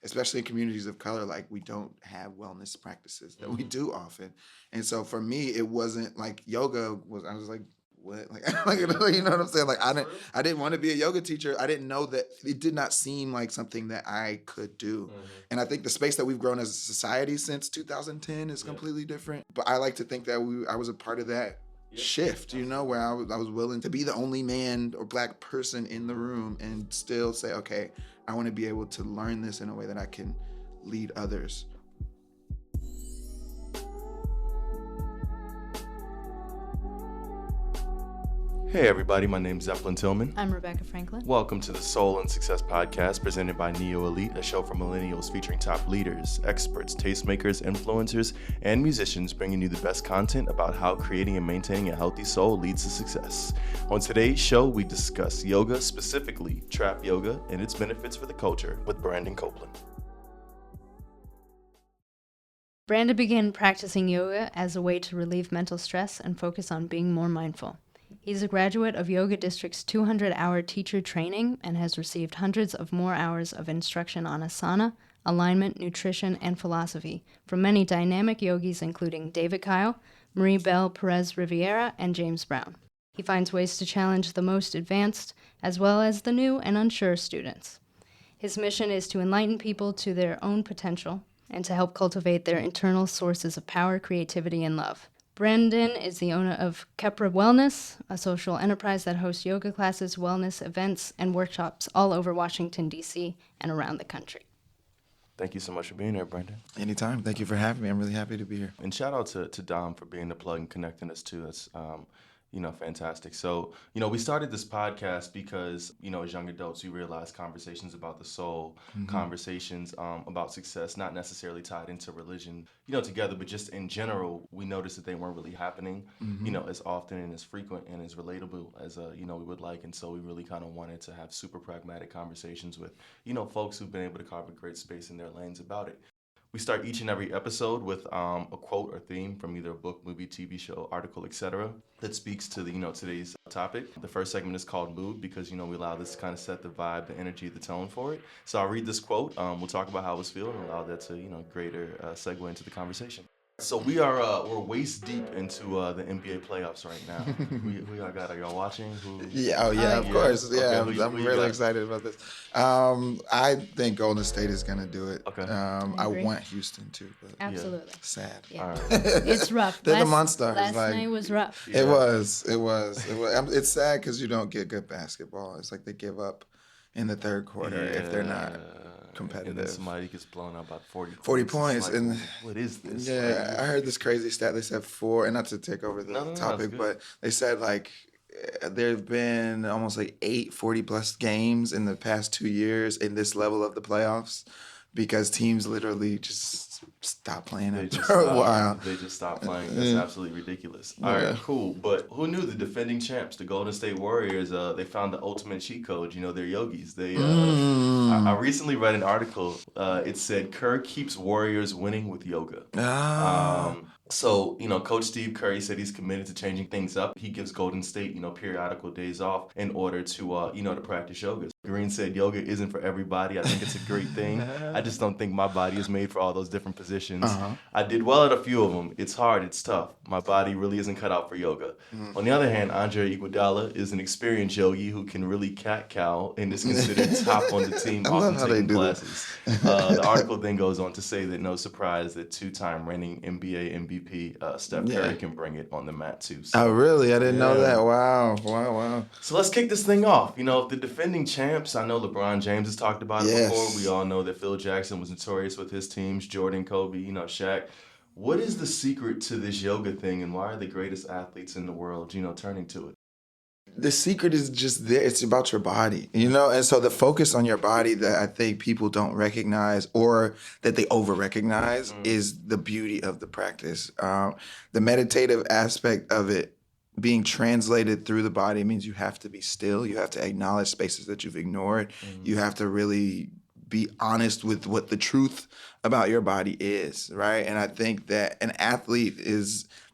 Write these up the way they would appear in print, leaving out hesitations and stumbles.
especially in communities of color, like we don't have wellness practices that we do often. And so for me, it wasn't like yoga was, I was like, what? Like, you know what I'm saying? Like, I didn't want to be a yoga teacher. I didn't know that it did not seem like something that I could do. And I think the space that we've grown as a society since 2010 is completely different. But I like to think that I was a part of that shift, where I was willing to be the only man or Black person in the room and still say, okay, I want to be able to learn this in a way that I can lead others. Hey everybody, my name's Zeplyn Tillman. I'm Rebecca Franklin. Welcome to the Soul and Success Podcast presented by Neo Elite, a show for millennials featuring top leaders, experts, tastemakers, influencers, and musicians bringing you the best content about how creating and maintaining a healthy soul leads to success. On today's show, we discuss yoga, specifically trap yoga, and its benefits for the culture with Brandon Copeland. Brandon began practicing yoga as a way to relieve mental stress and focus on being more mindful. He's a graduate of Yoga District's 200-hour teacher training and has received hundreds of more hours of instruction on asana, alignment, nutrition, and philosophy from many dynamic yogis including David Kyle, Marie Belle Perez Riviera, and James Brown. He finds ways to challenge the most advanced as well as the new and unsure students. His mission is to enlighten people to their own potential and to help cultivate their internal sources of power, creativity, and love. Brandon is the owner of Kepra Wellness, a social enterprise that hosts yoga classes, wellness events, and workshops all over Washington, D.C. and around the country. Thank you so much for being here, Brandon. Anytime. Thank you for having me. I'm really happy to be here. And shout out to Dom for being the plug and connecting us too. That's fantastic. So, we started this podcast because, as young adults, we realized conversations about the soul, conversations about success, not necessarily tied into religion, together, but just in general, we noticed that they weren't really happening, as often and as frequent and as relatable as, we would like. And so we really kind of wanted to have super pragmatic conversations with, folks who've been able to carve a great space in their lanes about it. We start each and every episode with a quote or theme from either a book, movie, TV show, article, etc. that speaks to the today's topic. The first segment is called Mood because we allow this to kind of set the vibe, the energy, the tone for it. So I'll read this quote. We'll talk about how it was feeling and allow that to greater segue into the conversation. So we're waist deep into the NBA playoffs right now. Are y'all watching? Of course. Yeah, Okay, I'm really excited about this. I think Golden State is going to do it. Okay. I want Houston too, but Absolutely. sad. Yeah. All right. It's rough. They're the Monsters. Last night was rough. It was. It's sad because you don't get good basketball. It's like they give up in the third quarter if they're not competitive. And then somebody gets blown out by 40 points. Like, and what is this? Yeah, I heard this crazy stat. They said and not to take over the topic, but they said there have been almost 8 40-plus games in the past 2 years in this level of the playoffs because teams literally just stop playing after a while. They just stop playing. That's absolutely ridiculous. All right, cool. But who knew the defending champs, the Golden State Warriors, they found the ultimate cheat code. They're yogis. I recently read an article. It said Kerr keeps Warriors winning with yoga. So, Coach Steve Curry said he's committed to changing things up. He gives Golden State, periodical days off in order to, to practice yoga. Green said yoga isn't for everybody. I think it's a great thing. I just don't think my body is made for all those different positions. I did well at a few of them. It's hard. It's tough. My body really isn't cut out for yoga. On the other hand, Andre Iguodala is an experienced yogi who can really cat-cow and is considered top on the team, often taking classes. The article then goes on to say that no surprise that two-time reigning NBA MVP Steph Curry can bring it on the mat too. So, oh, really? I didn't know that. Wow. So let's kick this thing off. The defending champs, I know LeBron James has talked about it before. We all know that Phil Jackson was notorious with his teams, Jordan, Kobe, Shaq. What is the secret to this yoga thing and why are the greatest athletes in the world, turning to it? The secret is just there. It's about your body, and so the focus on your body that I think people don't recognize or that they over-recognize is the beauty of the practice. The meditative aspect of it being translated through the body means you have to be still. You have to acknowledge spaces that you've ignored. You have to really be honest with what the truth about your body is, right? And I think that an athlete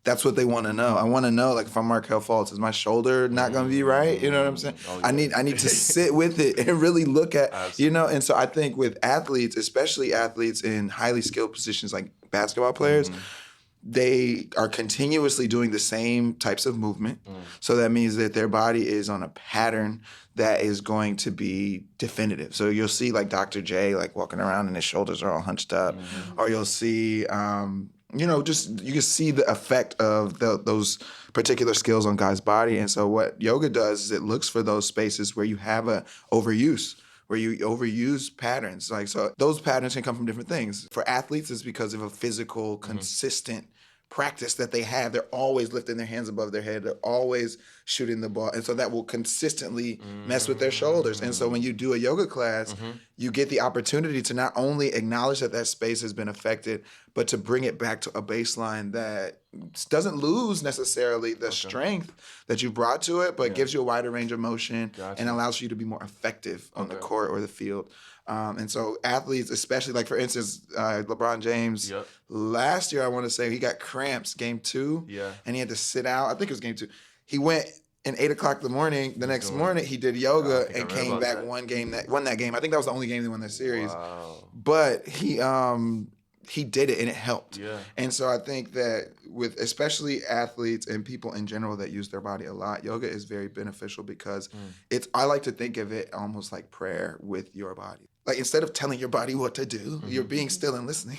that's what they want to know. I want to know, like, if I'm Markel Fultz, is my shoulder not going to be right? You know what I'm saying? Oh, yeah. I need to sit with it and really look at, Absolutely. you know? And so I think with athletes, especially athletes in highly skilled positions like basketball players, they are continuously doing the same types of movement. So that means that their body is on a pattern that is going to be definitive. So you'll see like Dr. J like walking around and his shoulders are all hunched up, or you'll see, just you can see the effect of those particular skills on God's body. And so what yoga does is it looks for those spaces where you have a overuse, where you overuse patterns. Like, so those patterns can come from different things. For athletes, it's because of a physical, consistent practice that they have. They're always lifting their hands above their head. They're always shooting the ball. And so that will consistently mess with their shoulders. And so when you do a yoga class, you get the opportunity to not only acknowledge that that space has been affected, but to bring it back to a baseline that doesn't lose necessarily the strength that you brought to it, but gives you a wider range of motion and allows you to be more effective on the court or the field. And so athletes, especially, like, for instance, LeBron James, last year, I want to say, he got cramps game 2, and he had to sit out. I think it was game 2. He went at 8 o'clock in the morning. The next morning, he did yoga and came back, won that game. I think that was the only game they won that series. Wow. But he did it, and it helped. Yeah. And so I think that with especially athletes and people in general that use their body a lot, yoga is very beneficial because I like to think of it almost like prayer with your body. Like, instead of telling your body what to do, you're being still and listening.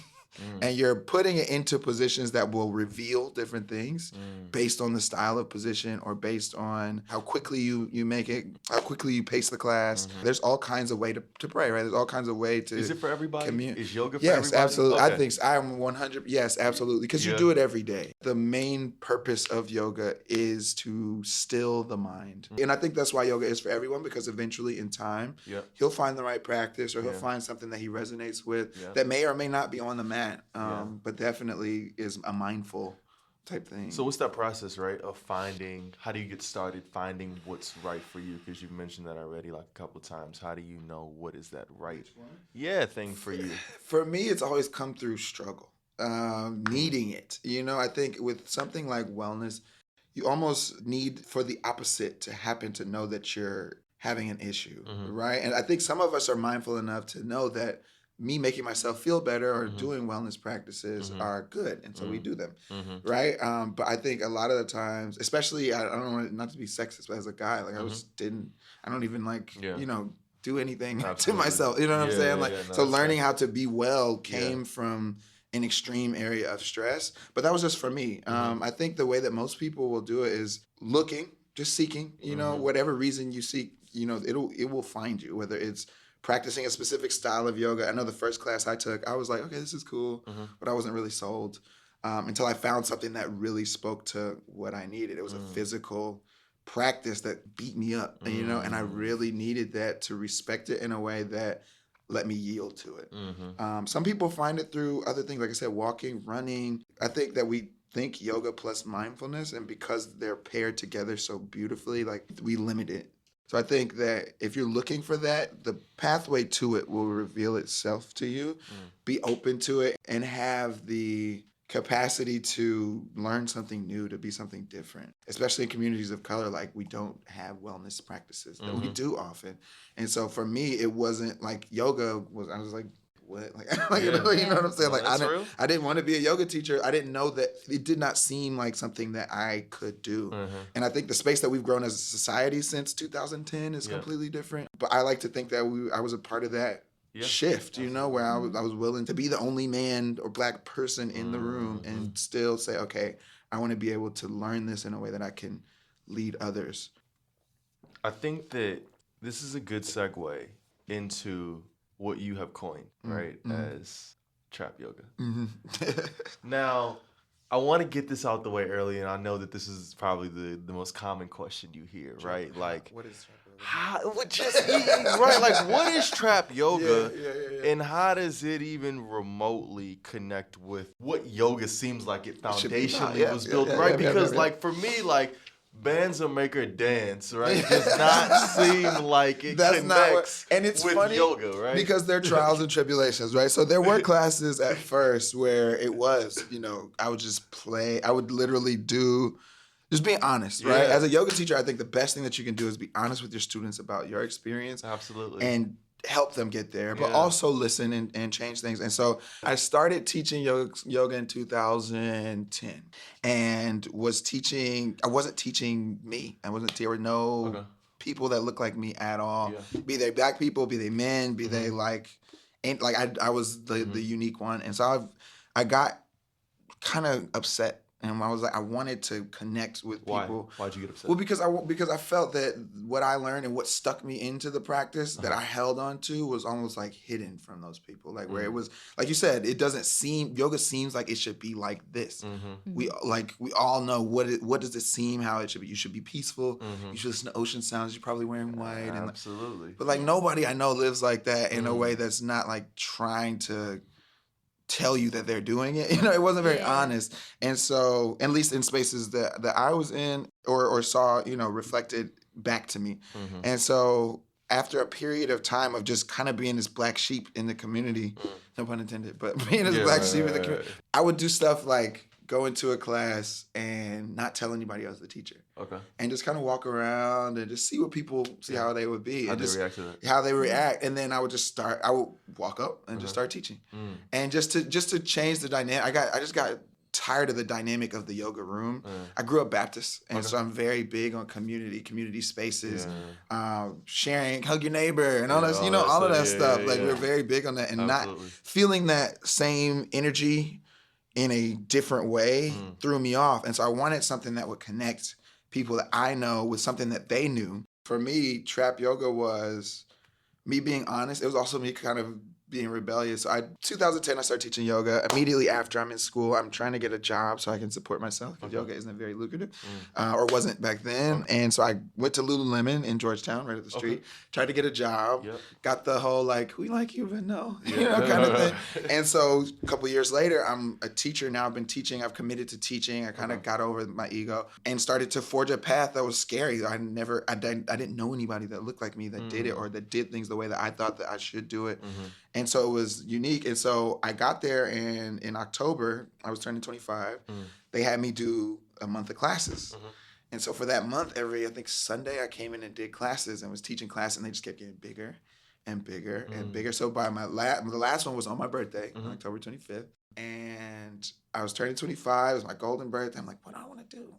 And you're putting it into positions that will reveal different things based on the style of position or based on how quickly you make it, how quickly you pace the class. There's all kinds of way to pray, right? There's all kinds of way to. Is it for everybody? Is yoga for everybody? Yes, absolutely. Okay. I think so. I'm 100. Yes, absolutely. Because you do it every day. The main purpose of yoga is to still the mind. And I think that's why yoga is for everyone, because eventually in time, he'll find the right practice, or he'll find something that he resonates with that may or may not be on the mat. But definitely is a mindful type thing. So what's that process, right, of finding, how do you get started finding what's right for you? Because you've mentioned that already like a couple of times. How do you know what is that right thing for you? For me, it's always come through struggle, needing it. I think with something like wellness, you almost need for the opposite to happen to know that you're having an issue, right? And I think some of us are mindful enough to know that me making myself feel better or doing wellness practices are good. And so we do them, right? But I think a lot of the times, especially, I don't want not to be sexist, but as a guy, like I don't even like, do anything to myself. You know what I'm saying? So learning how to be well came from an extreme area of stress. But that was just for me. I think the way that most people will do it is just seeking, whatever reason you seek, it will find you, whether it's practicing a specific style of yoga. I know the first class I took, I was like, okay, this is cool, but I wasn't really sold until I found something that really spoke to what I needed. It was a physical practice that beat me up, and I really needed that to respect it in a way that let me yield to it. Some people find it through other things, like I said, walking, running. I think that we think yoga plus mindfulness, and because they're paired together so beautifully, like, we limit it. So I think that if you're looking for that, the pathway to it will reveal itself to you. Be open to it and have the capacity to learn something new, to be something different. Especially in communities of color, like, we don't have wellness practices that we do often. And so for me, it wasn't like yoga was, I was like, what? You know what I'm saying? Like, I didn't want to be a yoga teacher. I didn't know that it did not seem like something that I could do. And I think the space that we've grown as a society since 2010 is completely different. But I like to think that I was a part of that shift, where I was willing to be the only man or black person in the room and still say, okay, I want to be able to learn this in a way that I can lead others. I think that this is a good segue into what you have coined, right, as trap yoga. Now, I want to get this out the way early, and I know that this is probably the most common question you hear, right? Like, what is trap yoga? Right, like, what is trap yoga, and how does it even remotely connect with what yoga seems like it foundationally was built, right? Because, like, for me, like, bands will make her dance, right? Does not seem like it That's not connects and it's with funny yoga, right? because there are trials and tribulations, right? So there were classes at first where it was, I would just play. I would literally do, just being honest, right? Yeah. As a yoga teacher, I think the best thing that you can do is be honest with your students about your experience. Absolutely. And help them get there, but Yeah. also listen and change things. And so I started teaching yoga in 2010 and was teaching, I wasn't teaching me. There were no people that looked like me at all. Yeah. Be they black people, be they men, be they I was the unique one. And so I got kind of upset. And I was like, I wanted to connect with people. Why'd you get upset? Well, because I felt that what I learned and what stuck me into the practice that I held on to was almost like hidden from those people. Like where it was, like you said, yoga seems like it should be like this. We all know what does it seem how it should be. You should be peaceful. You should listen to ocean sounds. You're probably wearing white. Absolutely. But like nobody I know lives like that in a way that's not like trying to tell you that they're doing it. It wasn't very honest. And so, at least in spaces that I was in or saw, reflected back to me. And so after a period of time of just kind of being this black sheep in the community, no pun intended, but being this black sheep in the community, I would do stuff like go into a class and not tell anybody I was the teacher. Okay. And just kind of walk around and just see what people how they would be. How they react to that. How they react. And then I would walk up and just start teaching. And just to change the dynamic, I just got tired of the dynamic of the yoga room. I grew up Baptist, and so I'm very big on community spaces, sharing, hug your neighbor, and all that, all of that stuff. We're very big on that, and not feeling that same energy in a different way threw me off. And so I wanted something that would connect people that I know with something that they knew. For me, trap yoga was me being honest. It was also me kind of being rebellious. So 2010, I started teaching yoga. Immediately after I'm in school, I'm trying to get a job so I can support myself because yoga isn't very lucrative or wasn't back then. And so I went to Lululemon in Georgetown, right up the street, tried to get a job, got the whole like, we like you, but no, kind of thing. And so a couple years later, I'm a teacher now. I've been teaching. I've committed to teaching. I kind of got over my ego and started to forge a path that was scary. I didn't know anybody that looked like me that did it or that did things the way that I thought that I should do it. And so it was unique. And so I got there, and in October, I was turning 25. They had me do a month of classes. And so for that month, I think Sunday, I came in and did classes and was teaching classes, and they just kept getting bigger and bigger and bigger. So by the last one was on my birthday, October 25th. And I was turning 25. It was my golden birthday. I'm like, what do I want to do?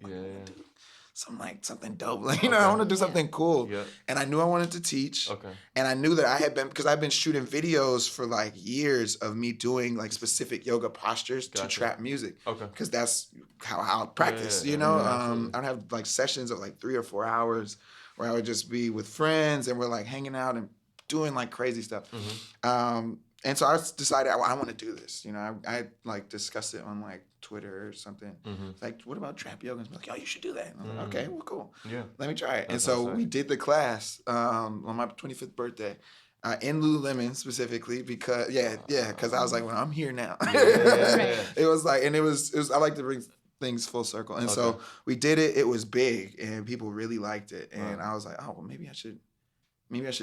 Something dope. I want to do something cool. And I knew I wanted to teach. And I knew that because I've been shooting videos for like years of me doing like specific yoga postures to trap music. Because that's how I practice, I would have like sessions of like 3 or 4 hours where I would just be with friends and we're like hanging out and doing like crazy stuff. And so I decided I want to do this. I like discussed it on like Twitter or something. Like, what about trap yoga? And like, you should do that. And I'm like, okay, well, cool. Let me try it. And so we did the class on my 25th birthday in Lululemon specifically because, because I was like, well, I'm here now. It was like, and it was I like to bring things full circle. And so we did it. It was big and people really liked it. And I was like, oh, well, maybe I should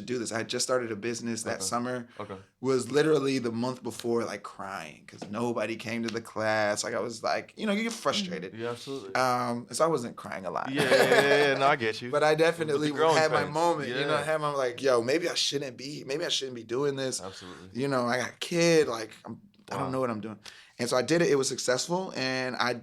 do this. I had just started a business that summer. Was literally the month before, like crying because nobody came to the class. Like I was like, you get frustrated. Yeah, absolutely. So I wasn't crying a lot. Yeah, no, I get you. But I definitely had my moment. Yeah. I had my like, maybe I shouldn't be doing this. Absolutely. I got a kid. Like I don't know what I'm doing. And so I did it. It was successful, and I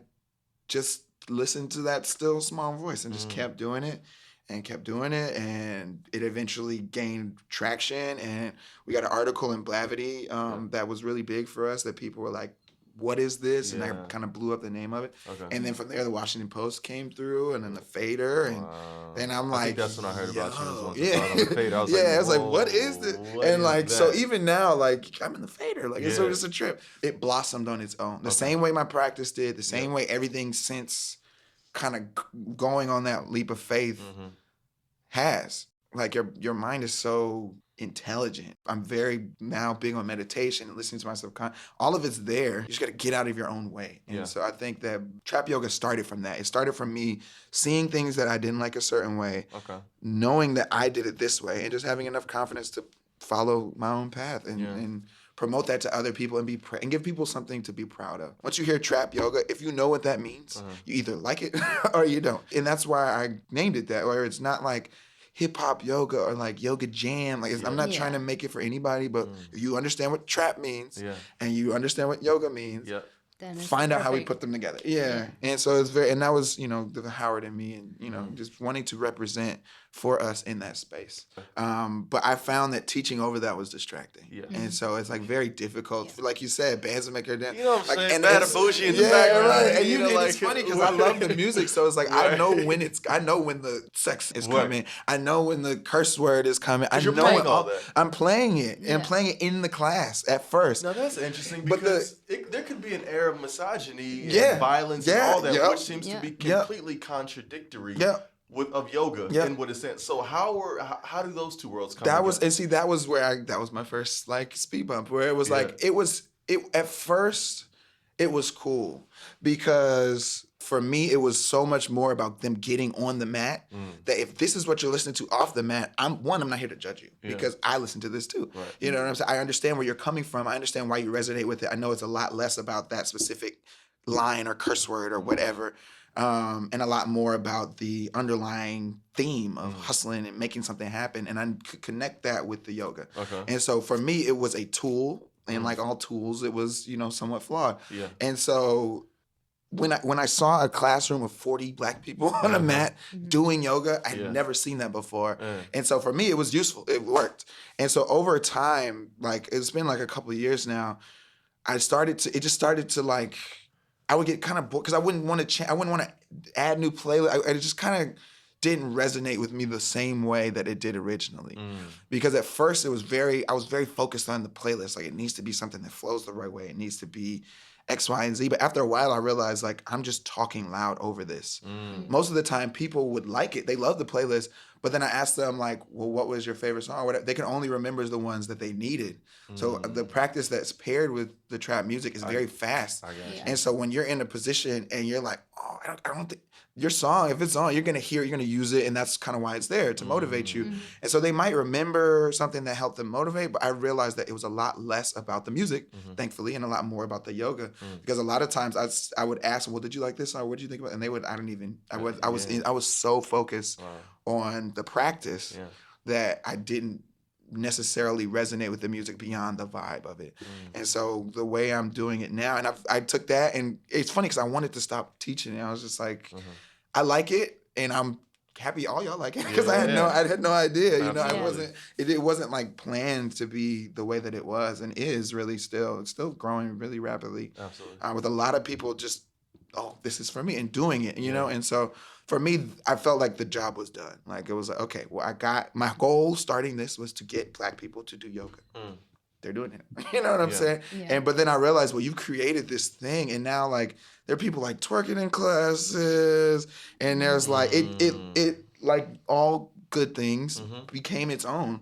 just listened to that still small voice and just kept doing it. And kept doing it, and it eventually gained traction. And we got an article in Blavity that was really big for us that people were like, what is this? And that kind of blew up the name of it. And then from there, the Washington Post came through, and then the Fader. And then I'm like, I think that's when I heard about you. Yeah, on the Fader. I was I was like, what is this? And like, so even now, like, I'm in the Fader. Like, it's just a trip. It blossomed on its own. The same way my practice did, the same way everything since kind of going on that leap of faith has. Like your mind is so intelligent. I'm very now big on meditation and listening to my subconscious. All of it's there. You just got to get out of your own way. And so I think that trap yoga started from that. It started from me seeing things that I didn't like a certain way, knowing that I did it this way, and just having enough confidence to follow my own path and promote that to other people and give people something to be proud of. Once you hear trap yoga, if you know what that means, you either like it or you don't. And that's why I named it that, where it's not like hip hop yoga or like yoga jam. Like I'm not trying to make it for anybody, but if you understand what trap means and you understand what yoga means, find out how we put them together. And so it's and that was, the Howard and me and, just wanting to represent for us in that space. But I found that teaching over that was distracting. And so it's like very difficult. Like you said, bands will make her dance. You know what I'm saying? And Bad and bougie in the background. Right. And it's funny because I love the music. So it's like, I know when the sex is coming. I know when the curse word is coming. I know playing all that. I'm playing it and playing it in the class at first. Now that's interesting because there could be an air of misogyny and violence and all that, which seems to be completely contradictory of yoga in what it's saying. So how do those two worlds come together? That was my first like speed bump, where it was like at first it was cool because for me it was so much more about them getting on the mat that if this is what you're listening to off the mat, I'm not here to judge you because I listen to this too. Right. You know what I'm saying? I understand where you're coming from. I understand why you resonate with it. I know it's a lot less about that specific line or curse word or whatever. And a lot more about the underlying theme of hustling and making something happen. And I could connect that with the yoga. And so for me, it was a tool. And like all tools, it was, somewhat flawed. And so when I saw a classroom of 40 Black people on a mat doing yoga, I'd never seen that before. And so for me, it was useful. It worked. And so over time, like it's been like a couple of years now, it just started to like, I would get kind of bored because I wouldn't want to add new playlists. It just kind of didn't resonate with me the same way that it did originally. Because at first I was very focused on the playlist. Like it needs to be something that flows the right way. It needs to be X, Y, and Z. But after a while I realized like I'm just talking loud over this. Most of the time people would like it. They love the playlist. But then I asked them like, well, what was your favorite song? Or whatever. They can only remember the ones that they needed. So the practice that's paired with the trap music is very fast. And so when you're in a position and you're like, oh, I don't think your song, if it's on, you're going to hear it, you're going to use it. And that's kind of why it's there, to motivate you. And so they might remember something that helped them motivate. But I realized that it was a lot less about the music, thankfully, and a lot more about the yoga. Because a lot of times I would ask them, well, did you like this song? What did you think about it? And I was so focused on the practice that I didn't necessarily resonate with the music beyond the vibe of it. And so the way I'm doing it now, and I took that, and it's funny because I wanted to stop teaching it. I was just like, I like it, and I'm happy all y'all like it because I had no idea. It wasn't like planned to be the way that it was and is really still. It's still growing really rapidly. Absolutely. With a lot of people just, oh, this is for me, and doing it, you know? And so for me, I felt like the job was done. Like it was like, okay, well, I got my goal starting this was to get Black people to do yoga. They're doing it. You know what I'm saying? But then I realized, well, you've created this thing, and now like there are people like twerking in classes, and there's like it like all good things became its own.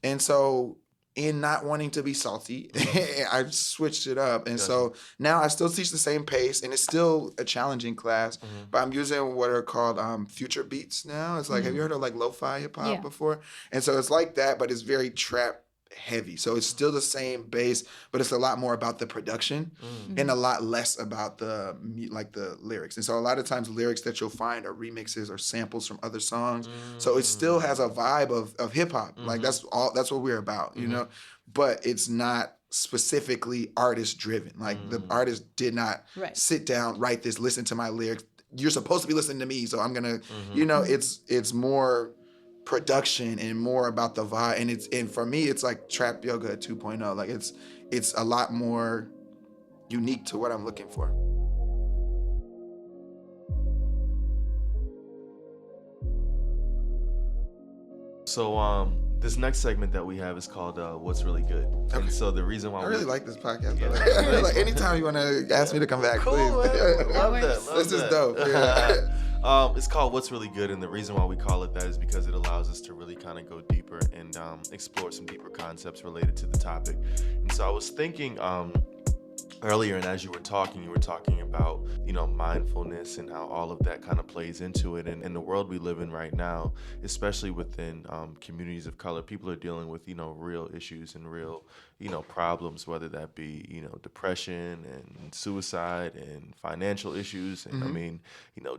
And so in not wanting to be salty, I switched it up. And so now I still teach the same pace, and it's still a challenging class, but I'm using what are called future beats now. It's like, have you heard of like lo-fi hip hop before? And so it's like that, but it's very trap heavy. So it's still the same bass, but it's a lot more about the production and a lot less about the lyrics. And so a lot of times lyrics that you'll find are remixes or samples from other songs. So it still has a vibe of hip hop. Like that's what we're about, you know, but it's not specifically artist driven. Like the artist did not sit down, write this, listen to my lyrics. You're supposed to be listening to me, so I'm gonna, you know, it's more production and more about the vibe, and for me it's like trap yoga 2.0. Like it's a lot more unique to what I'm looking for. So this next segment that we have is called What's Really Good. Okay. And so the reason why I really like this podcast. Like anytime you want to ask me to come back, cool, please. Love that. This is dope. Yeah. It's called What's Really Good, and the reason why we call it that is because it allows us to really kind of go deeper and explore some deeper concepts related to the topic. And so I was thinking earlier, and as you were talking about, mindfulness and how all of that kind of plays into it. And in the world we live in right now, especially within communities of color, people are dealing with, real issues and real, problems, whether that be, depression and suicide and financial issues. And I mean,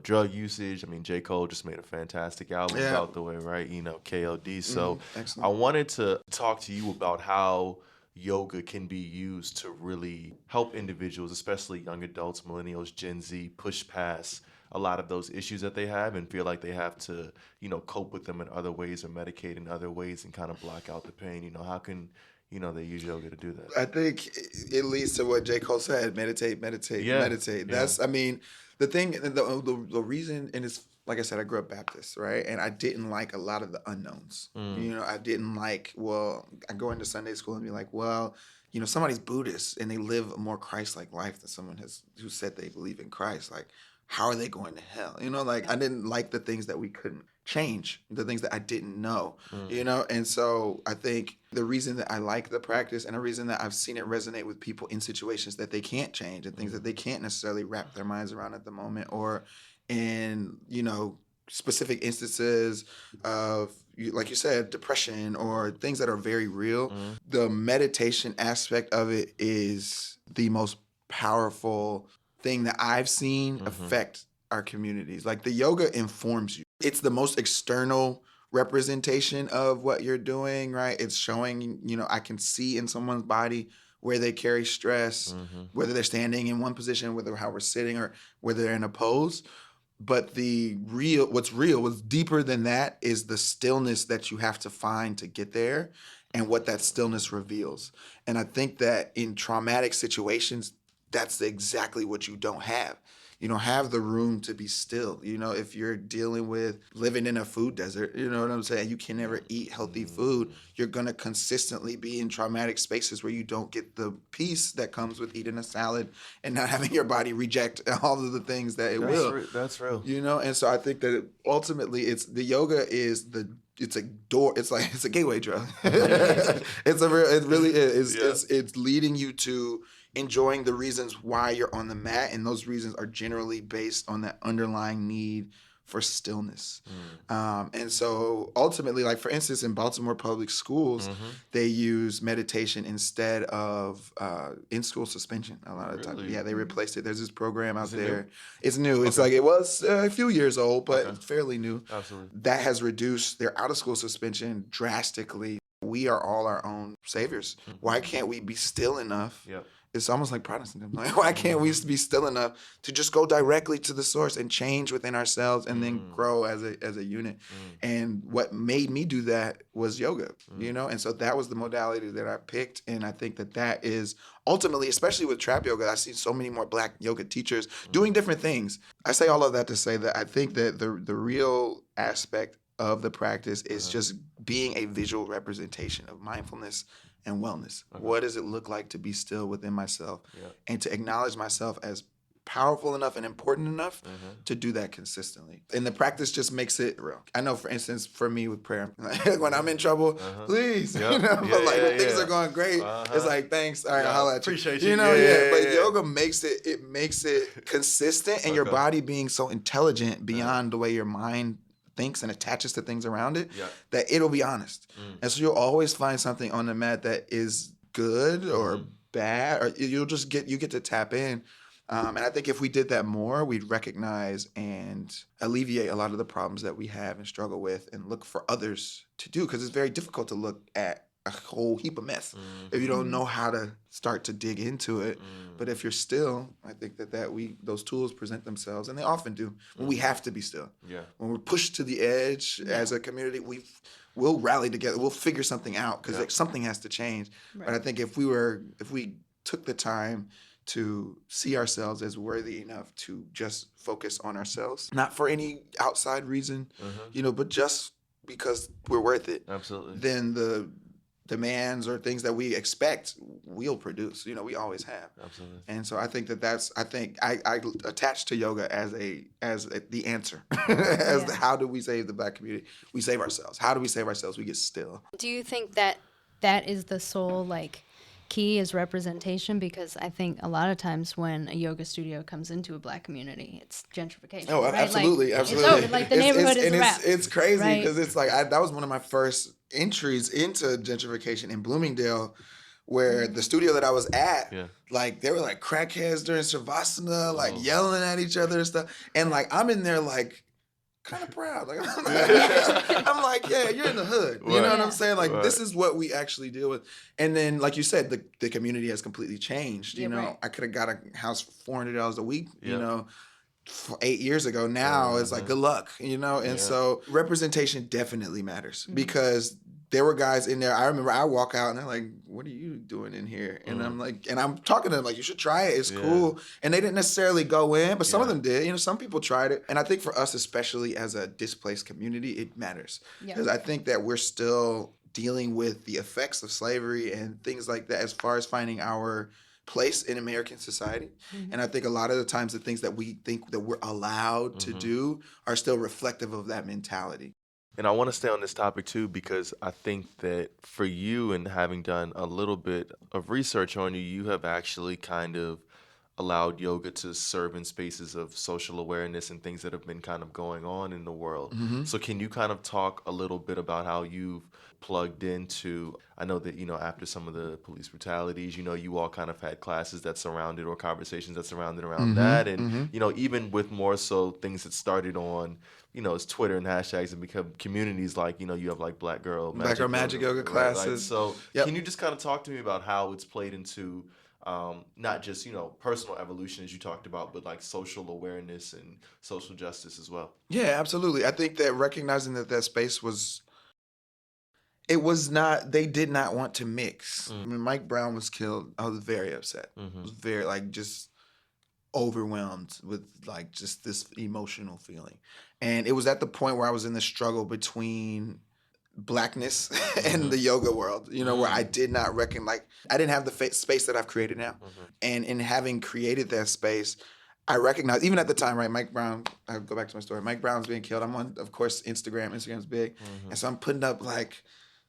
drug usage. I mean, J. Cole just made a fantastic album about the way, right? KOD. So I wanted to talk to you about how yoga can be used to really help individuals, especially young adults, millennials, Gen Z, push past a lot of those issues that they have and feel like they have to, cope with them in other ways or medicate in other ways and kind of block out the pain. How can, they use yoga to do that? I think it leads to what J. Cole said, meditate. That's, I mean, the thing, the reason, and it's, like I said, I grew up Baptist, right? And I didn't like a lot of the unknowns. I didn't like, I go into Sunday school and be like, somebody's Buddhist and they live a more Christ-like life than someone who said they believe in Christ. Like, how are they going to hell? I didn't like the things that we couldn't change, the things that I didn't know, And so I think the reason that I like the practice and the reason that I've seen it resonate with people in situations that they can't change and things that they can't necessarily wrap their minds around at the moment, or in, specific instances of, like you said, depression or things that are very real, the meditation aspect of it is the most powerful thing that I've seen affect our communities. Like, the yoga informs you. It's the most external representation of what you're doing, right? It's showing, I can see in someone's body where they carry stress, whether they're standing in one position, whether how we're sitting, or whether they're in a pose. But what's deeper than that is the stillness that you have to find to get there and what that stillness reveals. And I think that in traumatic situations, that's exactly what you don't have. You don't have the room to be still. If you're dealing with living in a food desert, you know what I'm saying? You can never eat healthy food. You're going to consistently be in traumatic spaces where you don't get the peace that comes with eating a salad and not having your body reject all of the things that it will. That's real. And so I think that ultimately the yoga is it's a door. It's a gateway drug. It really is. Yeah. It's leading you to enjoying the reasons why you're on the mat, and those reasons are generally based on that underlying need for stillness. And so ultimately, like for instance, in Baltimore public schools, they use meditation instead of in-school suspension a lot of the time. Yeah, they replaced it. There's this program out there. New? It's new. Okay. It's like, it was a few years old, but fairly new. Absolutely. That has reduced their out-of-school suspension drastically. We are all our own saviors. Why can't we be still enough? Yep. It's almost like Protestantism. Like, why can't we be still enough to just go directly to the source and change within ourselves and then grow as a unit? And what made me do that was yoga, And so that was the modality that I picked. And I think that is ultimately, especially with trap yoga, I've seen so many more Black yoga teachers doing different things. I say all of that to say that I think that the real aspect of the practice is just being a visual representation of mindfulness and wellness. What does it look like to be still within myself and to acknowledge myself as powerful enough and important enough to do that consistently? And the practice just makes it real. I know, for instance, for me with prayer, when I'm in trouble, please, but when things are going great, it's like, thanks, all right, I'll holler at you. Appreciate you. But yoga makes it consistent, and your body being so intelligent beyond the way your mind thinks and attaches to things around it, that it'll be honest. And so you'll always find something on the mat that is good or bad, or you get to tap in. And I think if we did that more, we'd recognize and alleviate a lot of the problems that we have and struggle with, and look for others to do, because it's very difficult to look at a whole heap of mess if you don't know how to start to dig into it. But if you're still, I think that those tools present themselves, and they often do, when we have to be still. When we're pushed to the edge as a community, we'll rally together. We'll figure something out, because something has to change. Right. But I think if we took the time to see ourselves as worthy enough to just focus on ourselves, not for any outside reason, but just because we're worth it. Absolutely. Then demands or things that we expect, we'll produce. You know, we always have. Absolutely. And so I think I attach to yoga as the answer. As how do we save the Black community? We save ourselves. How do we save ourselves? We get still. Do you think that is the sole key is representation? Because I think a lot of times when a yoga studio comes into a Black community, it's gentrification. Oh, right? absolutely, It's absolutely. over. The neighborhood is a wrap. It's crazy because right? it's that was one of my first entries into gentrification in Bloomingdale, where the studio that I was at, they were crackheads during Savasana, yelling at each other and stuff. And I'm in there kind of proud. I'm like, yeah, you're in the hood. You know what I'm saying? This is what we actually deal with. And then, like you said, the community has completely changed. You know, right. I could have got a house $400 a week, you know, 8 years ago. Now it's good luck, you know? And so representation definitely matters because there were guys in there. I remember I walk out and they're like, what are you doing in here? And I'm and I'm talking to them you should try it. It's cool. And they didn't necessarily go in, but some of them did. You know, some people tried it. And I think for us, especially as a displaced community, it matters. Because I think that we're still dealing with the effects of slavery and things like that as far as finding our place in American society. And I think a lot of the times the things that we think that we're allowed to do are still reflective of that mentality. And I want to stay on this topic too, because I think that for you, and having done a little bit of research on you, you have actually kind of allowed yoga to serve in spaces of social awareness and things that have been kind of going on in the world. So can you kind of talk a little bit about how you've plugged into, I know that, you know, after some of the police brutalities, you know, you all kind of had classes that surrounded or conversations that surrounded around that. And, you know, even with more so things that started on, you know, it's Twitter and hashtags and become communities you know, you have Black Girl Magic Yoga classes. So can you just kind of talk to me about how it's played into not just, you know, personal evolution as you talked about, but social awareness and social justice as well? Yeah, absolutely. I think that recognizing that space they did not want to mix. When Mike Brown was killed, I was very upset. I was very just overwhelmed with just this emotional feeling. And it was at the point where I was in the struggle between Blackness and the yoga world, you know, where I did not reckon, I didn't have the space that I've created now. And in having created that space, I recognized, even at the time, right, Mike Brown, I'll go back to my story, Mike Brown's being killed. I'm on, of course, Instagram's big. And so I'm putting up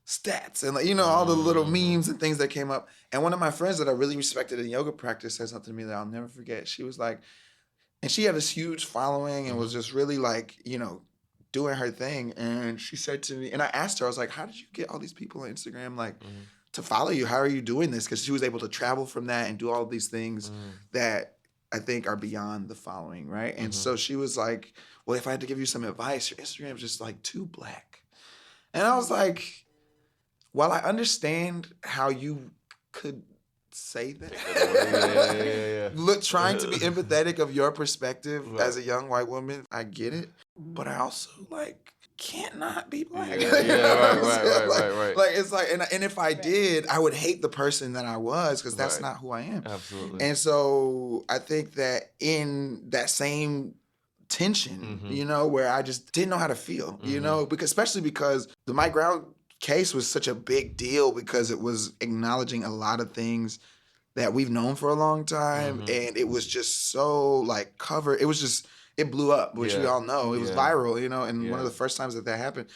stats and you know, all the little memes and things that came up. And one of my friends that I really respected in yoga practice said something to me that I'll never forget. She was and she had this huge following and was just really you know, doing her thing. And she said to me, and I asked her, I was like, how did you get all these people on Instagram to follow you? How are you doing this? Because she was able to travel from that and do all these things that I think are beyond the following, right? And so she was like, well, if I had to give you some advice, your Instagram is just too Black. And I was like, while I understand how you could say that, look, trying to be empathetic of your perspective as a young white woman, I get it. But I also can't not be Black. Right. It's and if I did, I would hate the person that I was because that's not who I am. Absolutely. And so I think that in that same tension, you know, where I just didn't know how to feel, you know, especially because the Mike Brown case was such a big deal because it was acknowledging a lot of things that we've known for a long time, and it was just so covered. It was just, it blew up, which we all know. It was viral, you know, and one of the first times that happened.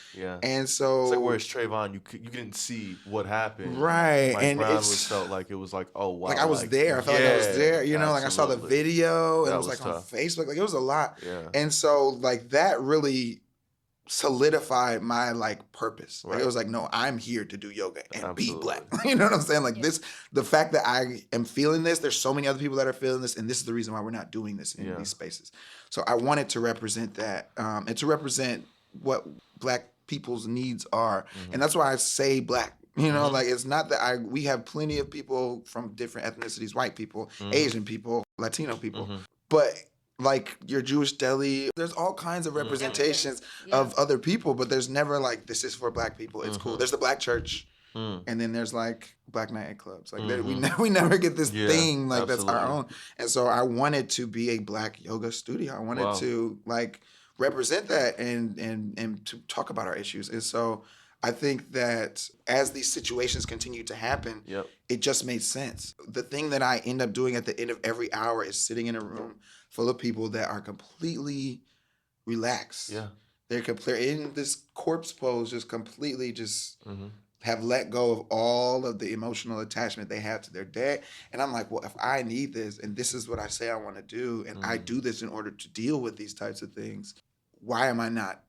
And so it's whereas Trayvon, you didn't see what happened. Right. Mike and Brown felt like it was oh wow. I was there. I felt like I was there. You know, I saw the video and that it was on tough. Facebook. It was a lot. Yeah. And so that really solidified my purpose. It was no, I'm here to do yoga and be Black. You know what I'm saying? This, the fact that I am feeling this, there's so many other people that are feeling this, and this is the reason why we're not doing this in these spaces. So I wanted to represent that, and to represent what Black people's needs are. And that's why I say Black. You know, it's not that we have plenty of people from different ethnicities, white people, Asian people, Latino people, but your Jewish deli, there's all kinds of representations of other people, but there's never this is for Black people. It's cool. There's the Black church, and then there's Black night clubs. We never get this thing that's our own. And so I wanted to be a Black yoga studio. I wanted to represent that and to talk about our issues. And so I think that as these situations continue to happen, Yep. it just made sense. The thing that I end up doing at the end of every hour is sitting in a room full of people that are completely relaxed. Yeah. They're in this corpse pose, just completely just Mm-hmm. have let go of all of the emotional attachment they have to their dead. And I'm like, well, if I need this and this is what I say I want to do, and I do this in order to deal with these types of things, why am I not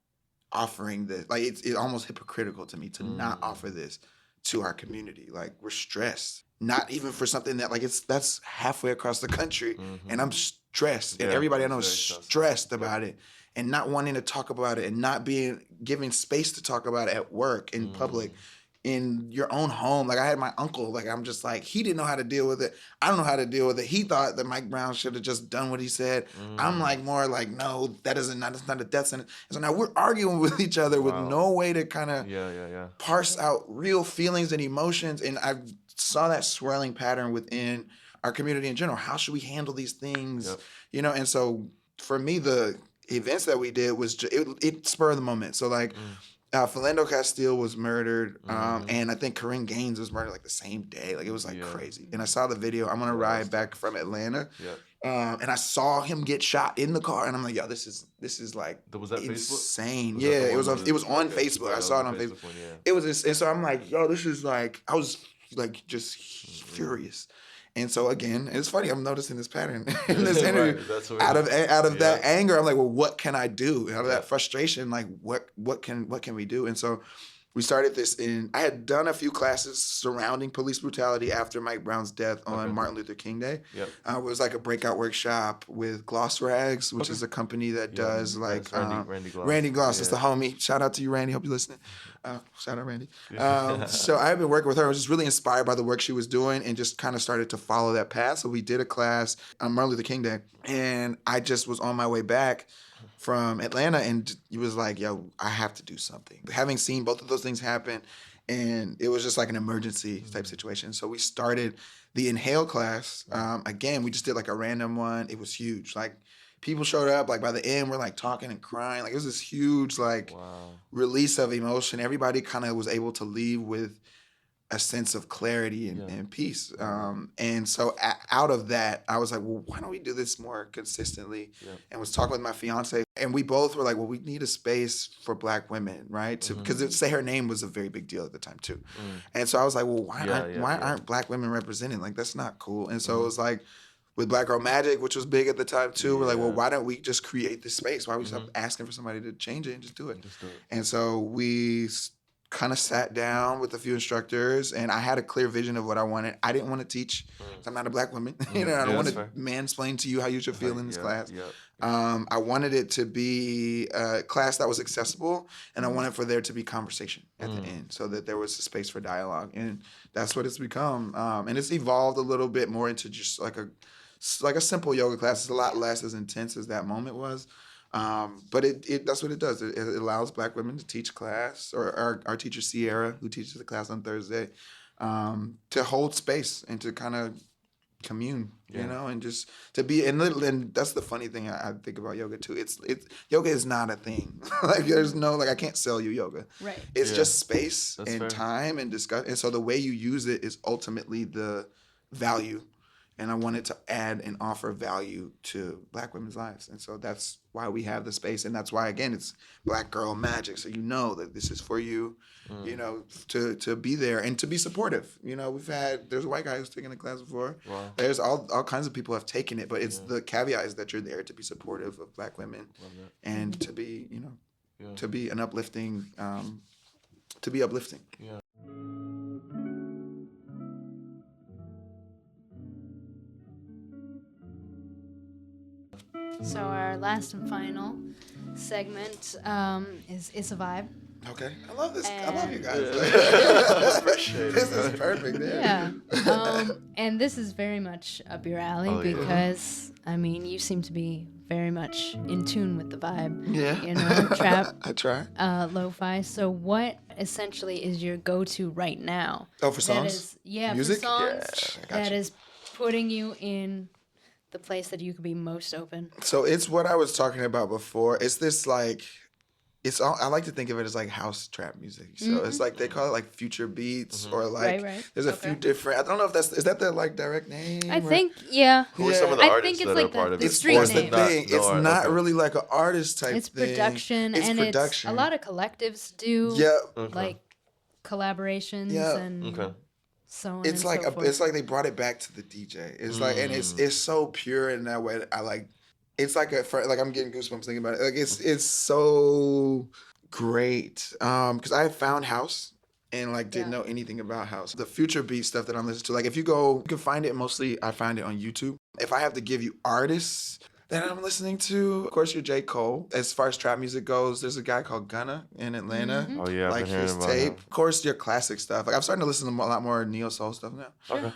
offering this? Like, it's almost hypocritical to me to not offer this to our community. Like, we're stressed, not even for something that like that's halfway across the country, and I'm stressed, and everybody I know is stressed about it, and not wanting to talk about it, and not given space to talk about it at work, in public, in your own home. Like, I had my uncle, like, I'm just like, he didn't know how to deal with it. I don't know how to deal with it. He thought that Mike Brown should have just done what he said. I'm like, more like, no, that's not a death sentence. And so now we're arguing with each other with no way to kind of parse out real feelings and emotions. And I saw that swirling pattern within our community in general. How should we handle these things? You know, and so for me, the events that we did was it spurred the moment. So like, Philando Castile was murdered, and I think Corinne Gaines was murdered like the same day. Like, it was like crazy. And I saw the video. I'm gonna ride back from Atlanta, and I saw him get shot in the car, and I'm like, yo, this is like was that insane. Facebook? Yeah, it was on Facebook. I saw it on Facebook. It was just, and so I'm like, yo, this is like, I was like just furious. And so again, it's funny, I'm noticing this pattern in this interview. Out of that anger, I'm like, well, what can I do? Out of that frustration, like, what can we do? And so we started this I had done a few classes surrounding police brutality after Mike Brown's death on Martin Luther King Day. It was like a breakout workshop with Gloss Rags, which is a company that does like Randy Gloss. It's the homie. Shout out to you, Randy. Hope you're listening. Shout out, Randy. So I had been working with her. I was just really inspired by the work she was doing and just kind of started to follow that path. So we did a class on Martin Luther King Day, and I just was on my way back from Atlanta, and he was like, yo, I have to do something. Having seen both of those things happen, and it was just like an emergency type situation. So we started the Inhale class. Again, we just did like a random one. It was huge. Like, people showed up. Like, by the end, we're like talking and crying. Like, it was this huge like release of emotion. Everybody kind of was able to leave with a sense of clarity and peace. And so out of that, I was like, well, why don't we do this more consistently? And was talking with my fiance, and we both were like, well, we need a space for Black women, right? Because Say Her Name was a very big deal at the time too. And so I was like, well, why aren't Black women represented? Like, that's not cool. And so it was like, with Black Girl Magic, which was big at the time too, we're like, well, why don't we just create this space? Why don't we stop asking for somebody to change it and just do it? And so we kind of sat down with a few instructors, and I had a clear vision of what I wanted. I didn't want to teach. I'm not a Black woman. You know, I don't want to mansplain to you how you should feel in this class. I wanted it to be a class that was accessible, and I wanted for there to be conversation at the end, so that there was a space for dialogue. And that's what it's become. And it's evolved a little bit more into just like a simple yoga class. It's a lot less as intense as that moment was. But it that's what it does. It allows Black women to teach class, or our teacher Sierra, who teaches the class on Thursday, to hold space and to kind of commune, you know, and just to be. And that's the funny thing I think about yoga too. It's yoga is not a thing. Like, there's no, like, I can't sell you yoga. Right. It's just space and time and discuss. And so the way you use it is ultimately the value. And I wanted to add and offer value to Black women's lives. And so that's why we have the space. And that's why, again, it's Black Girl Magic. So you know that this is for you, you know, to be there and to be supportive. You know, there's a white guy who's taken the class before. Wow. There's all kinds of people have taken it. But it's the caveat is that you're there to be supportive of Black women and to be, you know, to be an uplifting, Yeah. So our last and final segment is It's a Vibe. Okay. I love this. I love you guys. This is perfect. Yeah. And this is very much up your alley because, I mean, you seem to be very much in tune with the vibe. Yeah. You know, trap. I try. Lo-fi. So what essentially is your go-to right now? Oh, for songs? Music? For songs that is putting you in the place that you could be most open. So it's what I was talking about before. It's this like it's all, I like to think of it as like house trap music. So it's like they call it like future beats or like Right. there's a few different. I don't know if is that the like direct name? I or- think, yeah. Who are some of the I artists think it's that are like part the of it? street Or That's is the name. thing. No, It's not okay. really like an artist type It's thing. production, It's and production. it's a lot of collectives do Yeah. like collaborations Yeah. and Okay. so on It's and like so forth. it's like they brought it back to the DJ. It's like, and it's so pure in that way. I like. It's like like I'm getting goosebumps thinking about it. Like it's so great. Because I found house and like didn't know anything about house. The future beat stuff that I'm listening to. Like if you go, you can find it mostly. I find it on YouTube. If I have to give you artists that I'm listening to, of course, you're J. Cole. As far as trap music goes, there's a guy called Gunna in Atlanta. Mm-hmm. Oh yeah, I've Like been hearing his about tape. him. Of course, your classic stuff. Like I'm starting to listen to a lot more neo soul stuff now. Okay.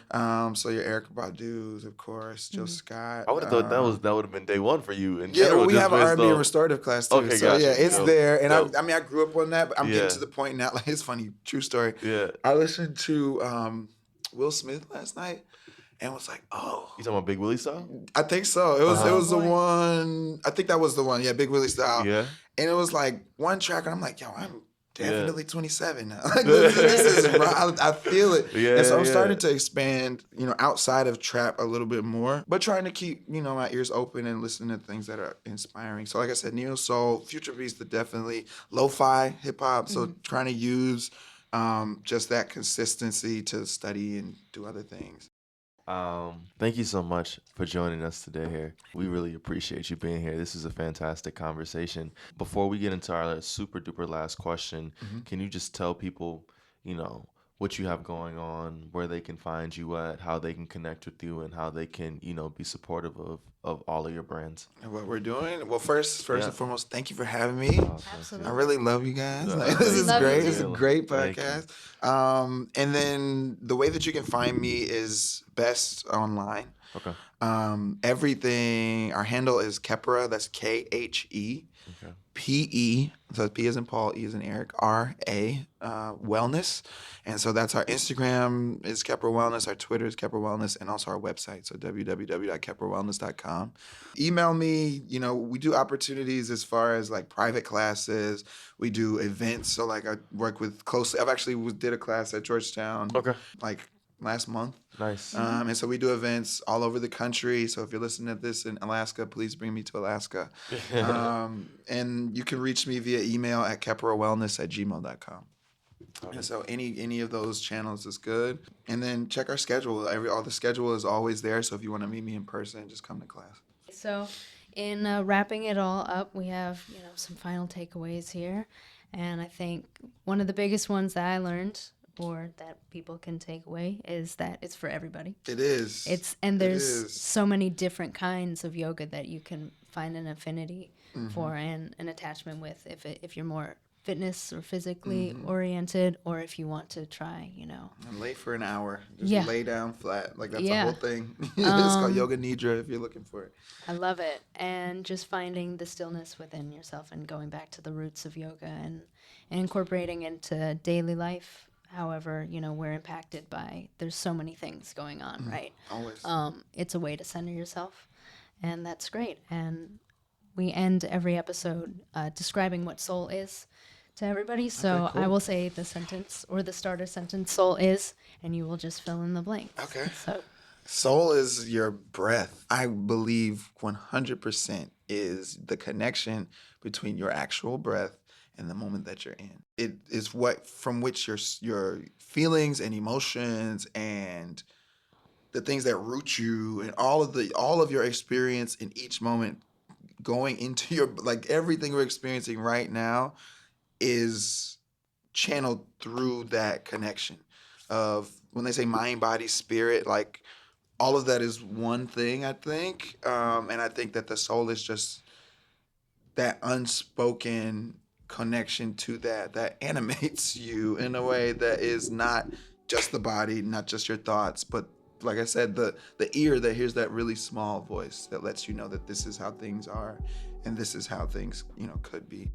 So your Eric Badu's, of course, Jill Scott. I would have thought that would have been day one for you. In Yeah, general, well, we just have an based R&B and on- restorative class too. Okay, so gotcha. yeah, it's Dope. there. And Dope. I mean, I grew up on that, but I'm Yeah. getting to the point now. Like it's funny, true story. Yeah. I listened to Will Smith last night and was like, oh, You talking about Big Willie style? I think so. It was Uh-huh. it was the boy. one. I think that was the one. Yeah, Big Willie style. Yeah. And it was like one track, and I'm like, yo, I'm Yeah. definitely 27 now. Like this is I feel it. Yeah, And so I'm yeah. starting to expand, outside of trap a little bit more, but trying to keep, my ears open and listening to things that are inspiring. So like I said, neo soul, future beats, the definitely lo-fi hip hop. So trying to use just that consistency to study and do other things. Thank you so much for joining us today here. We really appreciate you being here. This is a fantastic conversation. Before we get into our super duper last question, can you just tell people, what you have going on, where they can find you at, how they can connect with you, and how they can, be supportive of all of your brands? And what we're doing? Well, first Yeah. and foremost, thank you for having me. Absolutely. I really love you guys. Yeah, Like, this is love you great. too. It's a great Thank you. podcast. And then the way that you can find me is best online. Okay. Everything, our handle is Kepra, that's KHE. Okay. PE, so P as in Paul, E as in Eric, RA, Wellness. And so that's our Instagram is Kepra Wellness, our Twitter is Kepra Wellness, and also our website, so www.keprawellness.com. Email me, we do opportunities as far as like private classes. We do events, so like I work with closely. I've actually did a class at Georgetown Okay. like last month. Nice. And so we do events all over the country. So if you're listening to this in Alaska, please bring me to Alaska. And you can reach me via email at keprawellness@gmail.com. And so any of those channels is good. And then check our schedule. All the schedule is always there. So if you want to meet me in person, just come to class. So, in wrapping it all up, we have some final takeaways here, and I think one of the biggest ones that I learned, or that people can take away, is that it's for everybody. It is. There's is. so many different kinds of yoga that you can find an affinity for and an attachment with. If you're more fitness or physically oriented, or if you want to try, And lay for an hour. Just Yeah. lay down flat. Like that's Yeah. the whole thing. It's called Yoga Nidra if you're looking for it. I love it. And just finding the stillness within yourself and going back to the roots of yoga and incorporating into daily life. However, we're impacted by, there's so many things going on, right? Always. It's a way to center yourself, and that's great. And we end every episode describing what soul is to everybody. So cool. I will say the sentence, or the starter sentence, soul is, and you will just fill in the blanks. Okay. So Soul is your breath. I believe 100% is the connection between your actual breath and the moment that you're in. It is what from which your feelings and emotions and the things that root you and all of your experience in each moment going into your, like everything we're experiencing right now is channeled through that connection of when they say mind, body, spirit, like all of that is one thing, I think. And I think that the soul is just that unspoken connection to that animates you in a way that is not just the body, not just your thoughts, but like I said, the ear that hears that really small voice that lets you know that this is how things are and this is how things, could be.